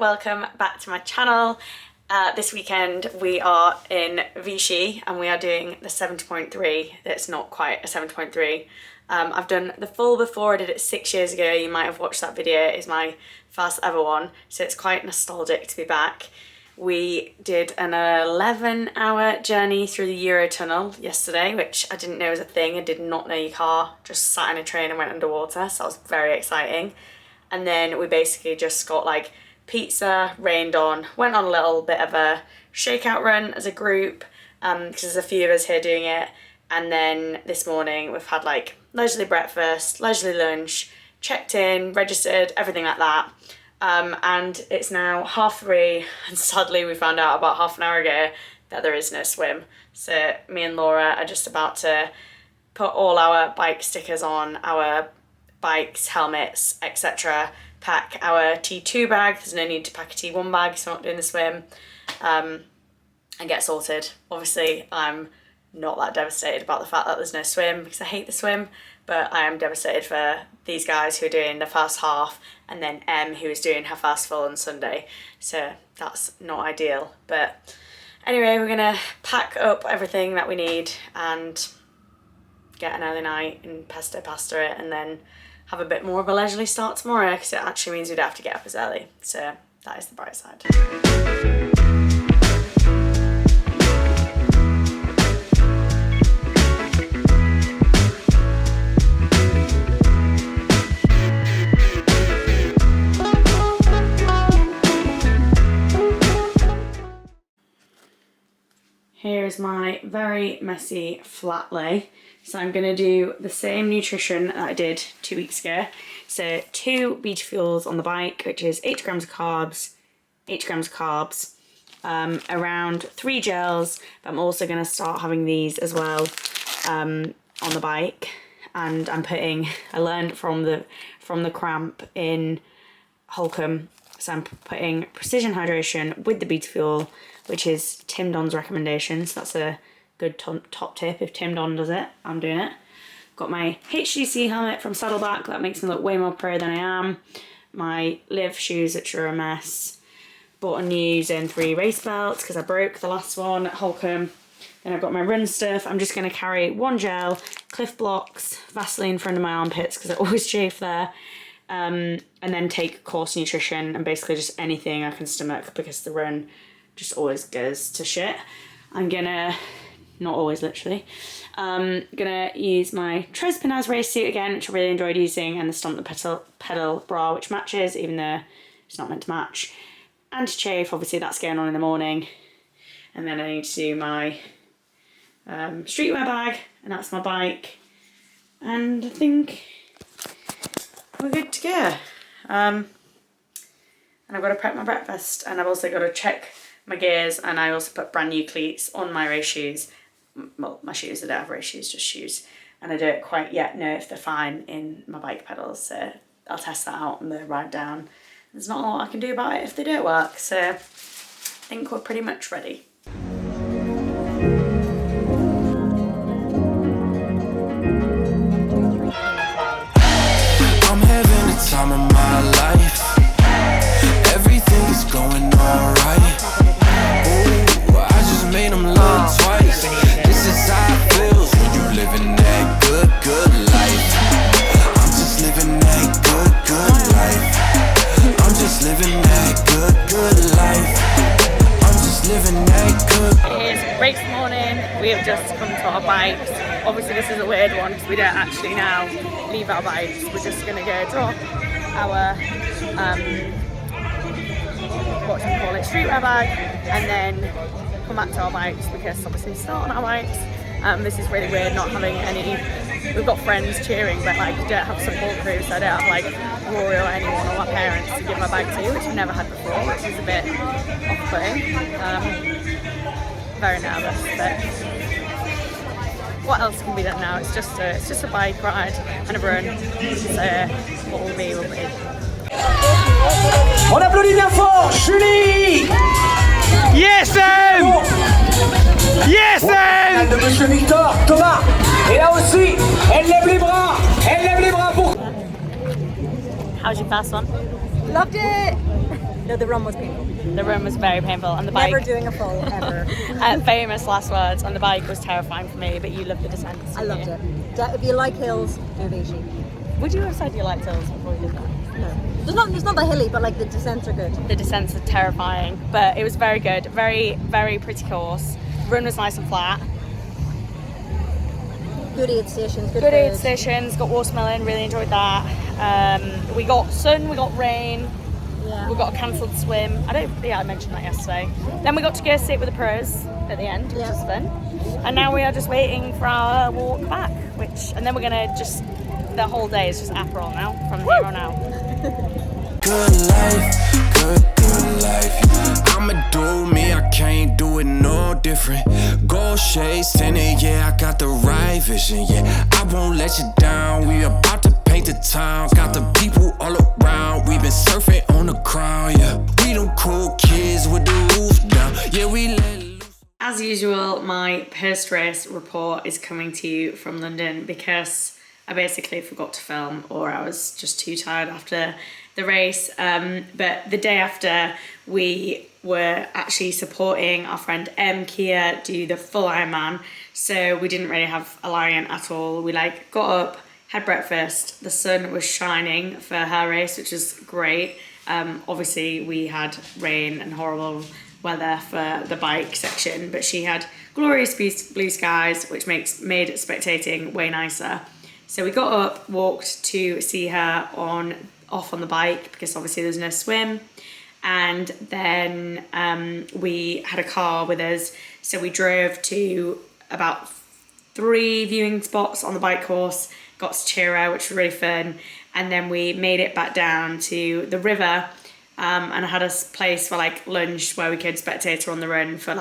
welcome back to my channel. This weekend we are in Vichy and we are doing the 70.3. It's not quite a 70.3. I've done the full before. I did it 6 years ago. You might have watched that video. It's my first ever one, so it's quite nostalgic to be back. We did an 11-hour journey through the Eurotunnel yesterday, which I didn't know was a thing. I did not know your car just sat in a train and went underwater, so that was very exciting. And then we basically just got like pizza, rained on, went on a little bit of a shakeout run as a group, because there's a few of us here doing it. And then this morning we've had like leisurely breakfast, leisurely lunch, checked in, registered, everything like that. And it's now 3:30, and sadly we found out about half an hour ago that there is no swim. So me and Laura are just about to put all our bike stickers on our bikes, helmets, etc. Pack our T2 bag. There's no need to pack a T1 bag, so I'm not doing the swim, and get sorted. Obviously I'm not that devastated about the fact that there's no swim because I hate the swim, but I am devastated for these guys who are doing the first half, and then Em, who is doing her first full on Sunday, so that's not ideal. But anyway, we're gonna pack up everything that we need and get an early night and pasta it, and then have a bit more of a leisurely start tomorrow, because it actually means we don't have to get up as early, so that is the bright side. Here's my very messy flat lay. So I'm gonna do the same nutrition that I did 2 weeks ago. So 2 beta fuels on the bike, which is 80 grams of carbs, 80 grams of carbs, around 3 gels. But I'm also gonna start having these as well on the bike. And I learned from the cramp in Holcombe. So I'm putting precision hydration with the beta fuel, which is Tim Don's recommendation. So that's a good top tip. If Tim Don does it, I'm doing it. Got my HTC helmet from Saddleback. That makes me look way more pro than I am. My Live shoes, which are a mess. Bought a new Zone 3 race belt because I broke the last one at Holcombe. Then I've got my run stuff. I'm just going to carry 1 gel, Cliff Blocks, Vaseline for under my armpits because I always chafe there. And then take course nutrition and basically just anything I can stomach because the run just always goes to shit. I'm gonna, not always literally, gonna use my Trespinaz race suit again, which I really enjoyed using, and the Stomp the Pedal bra, which matches even though it's not meant to match. Anti-chafe, obviously that's going on in the morning. And then I need to do my streetwear bag, and that's my bike. And I think we're good to go. And I've got to prep my breakfast, and I've also got to check my gears, and I also put brand new cleats on my race shoes. Well, my shoes, I don't have race shoes, just shoes. And I don't quite yet know if they're fine in my bike pedals, so I'll test that out on the ride down. There's not a lot I can do about it if they don't work, so I think we're pretty much ready. I'm having the time of my life. Everything is going alright. Ooh, I just made them look twice. This is how it feels when you living that good life. I'm just living that good life. I'm just living that good life. I'm just living that good. It is race morning. We have just come to our bikes. Obviously this is a weird one because we don't actually now leave our bikes. We're just gonna go drop our streetwear bag, and then come back to our bikes because obviously it's not on our bikes. This is really weird not having any. We've got friends cheering, but like don't have support crew, so I don't have like Rory or anyone or my parents to give my bag to, which we've never had before, which is a bit off-putting. Very nervous, but what else can be done now? It's just a bike ride and a run, so what will be will be. On applaudit bien fort, Julie! Yes, Em! Yes, Em! De Monsieur Victor, Thomas. Et là aussi, elle lève les bras pour... How's your first one? Loved it! No, the run was painful. The run was very painful, and the bike. Never doing a full ever. Famous last words on the bike was terrifying for me, but you loved the descents. I loved it. If you like hills, do Vichy. Would you have said you liked hills before you did that? No. It's not that hilly, but like the descents are good. The descents are terrifying, but it was very good. Very, very pretty course. Run was nice and flat. Good aid stations, good aid food. stations, got watermelon, really enjoyed that. We got sun, we got rain, Yeah. we got a cancelled swim. I mentioned that yesterday. Then we got to go sit with the pros at the end, which was fun. And now we are just waiting for our walk back, and then we're gonna the whole day is just Aperol now, from here on out. Good life, good life. I'ma do me, I can't do it no different. Gold shades tinted, yeah, I got the right vision, yeah. I won't let you down, we about to paint the town. Got the people all around, we been surfing on the crown, yeah. We them cool kids with the roof down, yeah, we let loose. As usual, my post-race report is coming to you from London because I basically forgot to film, or I was just too tired after the race. But the day after, we were actually supporting our friend Kia do the full Ironman. So we didn't really have a lie-in at all. We got up, had breakfast. The sun was shining for her race, which was great. Obviously, we had rain and horrible weather for the bike section, but she had glorious blue skies, which made spectating way nicer. So we got up, walked to see her off on the bike because obviously there's no swim, and then we had a car with us, so we drove to about 3 viewing spots on the bike course, got to cheer her, which was really fun, and then we made it back down to the river, and I had a place for lunch where we could spectate her on the run for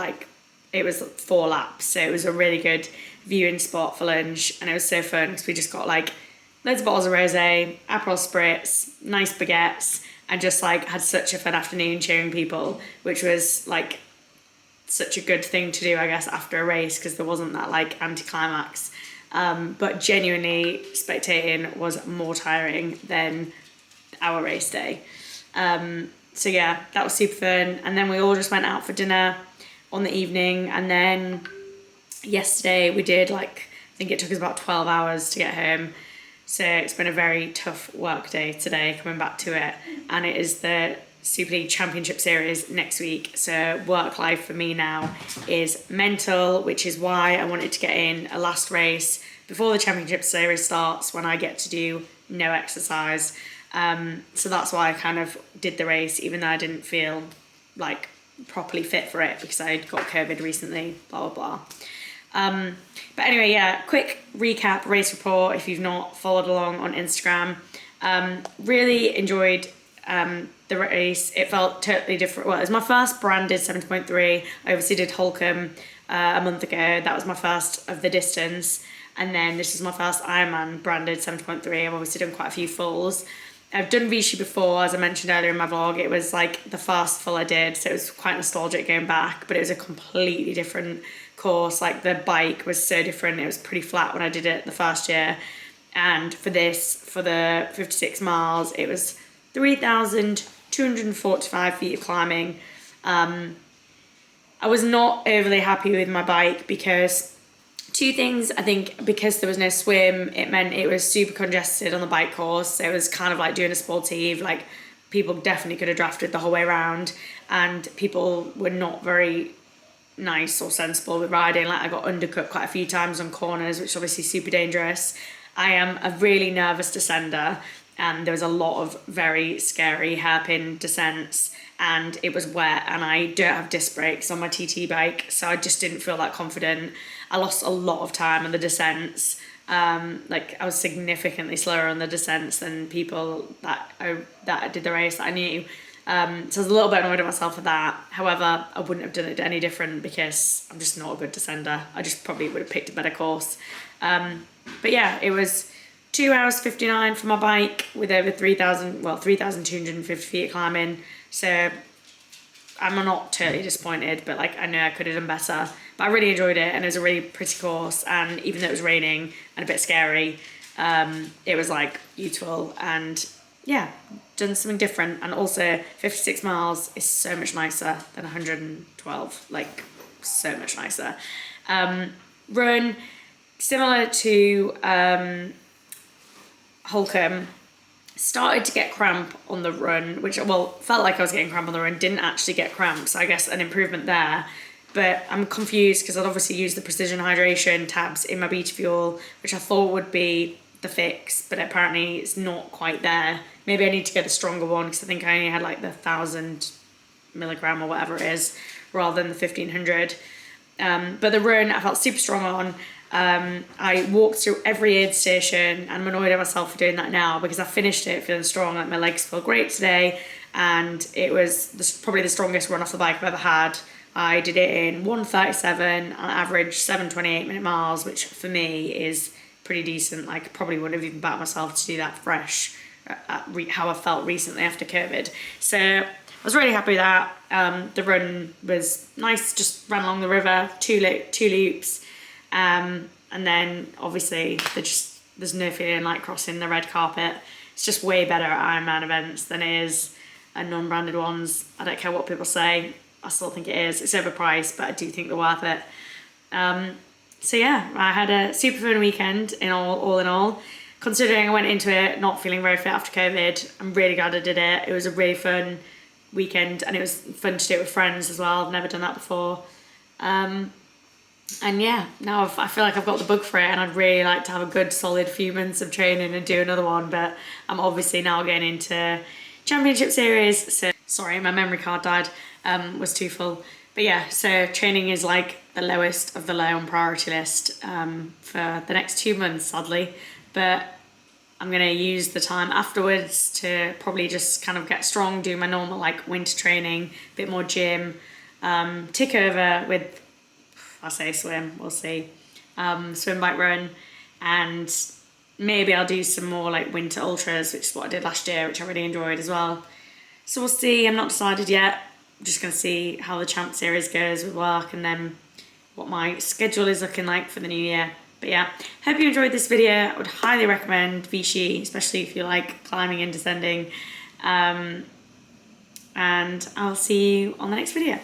it was 4 laps, so it was a really good viewing spot for lunch, and it was so fun because we just got loads of bottles of rosé, Aperol spritz, nice baguettes, and just had such a fun afternoon cheering people, which was such a good thing to do, I guess, after a race, because there wasn't that anticlimax. But genuinely, spectating was more tiring than our race day. So yeah, that was super fun. And then we all just went out for dinner on the evening, and then yesterday we did I think it took us about 12 hours to get home. So it's been a very tough work day today, coming back to it. And it is the Super League Championship Series next week. So work life for me now is mental, which is why I wanted to get in a last race before the Championship Series starts, when I get to do no exercise. So that's why I kind of did the race, even though I didn't feel properly fit for it because I'd got COVID recently, blah, blah, blah. But anyway, yeah, quick recap, race report, if you've not followed along on Instagram. Really enjoyed the race. It felt totally different. Well, it was my first branded 70.3. I obviously did Holcomb a month ago. That was my first of the distance. And then this is my first Ironman branded 70.3. I've obviously done quite a few fulls. I've done Vichy before, as I mentioned earlier in my vlog. It was the first full I did, so it was quite nostalgic going back, but it was a completely different course. The bike was so different. It was pretty flat when I did it the first year. And for the 56 miles, it was 3,245 feet of climbing. I was not overly happy with my bike because 2 things. I think because there was no swim, it meant it was super congested on the bike course. So it was kind of like doing a sportive, people definitely could have drafted the whole way around, and people were not very nice or sensible with riding. I got undercut quite a few times on corners, which is obviously super dangerous. I am a really nervous descender, and there was a lot of very scary hairpin descents, and it was wet, and I don't have disc brakes on my TT bike, so I just didn't feel that confident. I lost a lot of time on the descents. I was significantly slower on the descents than people that did the race that I knew. So I was a little bit annoyed at myself for that. However, I wouldn't have done it any different because I'm just not a good descender. I just probably would have picked a better course. But yeah, it was 2 hours 59 for my bike with over 3,250 feet of climbing. So I'm not totally disappointed, but I know I could have done better. But I really enjoyed it, and it was a really pretty course. And even though it was raining and a bit scary, it was beautiful. And yeah, done something different, and also 56 miles is so much nicer than 112, like so much nicer. Run, similar to Holcomb, started to get cramp on the run, which, well, felt like I was getting cramp on the run, didn't actually get cramps, so I guess an improvement there. But I'm confused because I'd obviously used the precision hydration tabs in my Beta Fuel, which I thought would be the fix, but apparently it's not quite there. Maybe I need to get a stronger one because I think I only had like the 1,000 milligram or whatever it is, rather than the 1,500. But the run I felt super strong on. I walked through every aid station, and I'm annoyed at myself for doing that now because I finished it feeling strong, like my legs feel great today, and it was probably the strongest run off the bike I've ever had. I did it in 1:37 and averaged 7:28 minute miles, which for me is pretty decent. Like, probably wouldn't have even batted myself to do that fresh at how I felt recently after COVID. So I was really happy with that. The run was nice, just ran along the river, two loops. And then obviously there's no feeling like crossing the red carpet. It's just way better at Ironman events than it is at non-branded ones. I don't care what people say, I still think it is. It's overpriced, but I do think they're worth it. So yeah, I had a super fun weekend all in all. Considering I went into it not feeling very fit after COVID, I'm really glad I did it. It was a really fun weekend, and it was fun to do it with friends as well. I've never done that before. And yeah, now I feel like I've got the bug for it, and I'd really like to have a good solid few months of training and do another one, but I'm obviously now getting into championship series. So sorry, my memory card died, was too full. But yeah, so training is like the lowest of the low on priority list for the next 2 months, sadly. But I'm gonna use the time afterwards to probably just kind of get strong, do my normal like winter training, a bit more gym, tick over with, I say swim, we'll see, swim, bike, run, and maybe I'll do some more like winter ultras, which is what I did last year, which I really enjoyed as well. So we'll see, I'm not decided yet. I'm just going to see how the Champ Series goes with work, and then what my schedule is looking like for the new year. But yeah, hope you enjoyed this video. I would highly recommend Vichy, especially if you like climbing and descending. And I'll see you on the next video.